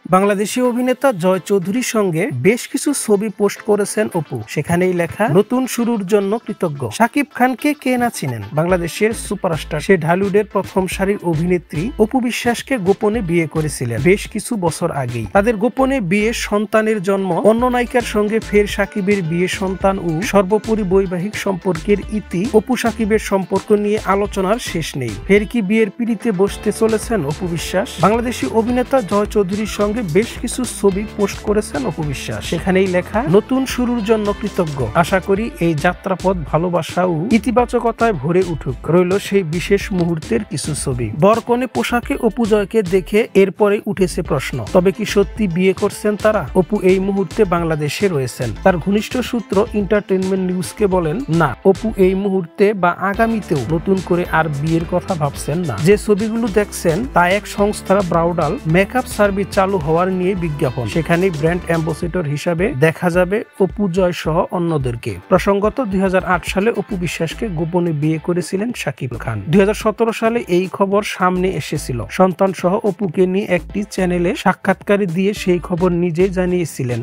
বাংলাদেশী অভিনেতা জয় চৌধুরীর সঙ্গে বেশ কিছু ছবি পোস্ট করেছেন অপু। সেখানেই লেখা নতুন শুরুর জন্য কৃতজ্ঞ। শাকিব খানকে কে না চিনেন? বাংলাদেশের সুপারস্টার সে ঢালিউডের প্রথম সারির অভিনেত্রী অপু বিশ্বাসকে গোপনে বিয়ে করেছিলেন বেশ কিছু বছর আগেই। তাদের গোপনে বিয়ে, সন্তানের জন্ম, অন্য নায়িকার সঙ্গে ফের শাকিবের বিয়ে, সন্তান ও সর্বোপরি বৈবাহিক সম্পর্কের ইতি। অপু শাকিবের সম্পর্ক নিয়ে আলোচনার শেষ নেই। ফের কি বিয়ের পিঁড়িতে বসতে চলেছেন অপু বিশ্বাস? বাংলাদেশী অভিনেতা জয় চৌধুরীর সঙ্গে বেশ কিছু ছবি পোস্ট করেছেন অপু বিশ্বাস। সেখানেই লেখা নতুন শুরুর জন্য কৃতজ্ঞ। আশা করি এই যাত্রাপথ ভালোবাসা ও ইতিবাচকতায় ভরে উঠুক। রইল সেই বিশেষ মুহূর্তের কিছু ছবি। বরকনে পোশাকে অপু জয়কে দেখে এরপরে উঠেছে প্রশ্ন, তবে কি সত্যি বিয়ে করছেন তারা? অপু এই মুহূর্তে বাংলাদেশে রয়েছেন। তার ঘনিষ্ঠ সূত্র এন্টারটেইনমেন্ট নিউজকে বলেন, না, অপু এই মুহূর্তে বা আগামীতেও নতুন করে আর বিয়ের কথা ভাবছেন না। যে ছবিগুলো দেখছেন তা এক সংস্থা ব্রাউডাল মেকআপ সার্ভিস চালু হওয়ার নিয়ে বিজ্ঞাপন। সেখানে ব্র্যান্ড অ্যাম্বাসেডর হিসাবে দেখা যাবে অপু জয় সহ অন্যদেরকে। প্রসঙ্গত 2008 সালে অপু বিশ্বাসকে গোপনে বিয়ে করেছিলেন শাকিব খান। 2017 সালে এই খবর সামনে এসেছিল। সন্তান সহ অপুকে নিয়ে একটি চ্যানেলে সাক্ষাৎকার দিয়ে সেই খবর নিজেই জানিয়েছিলেন।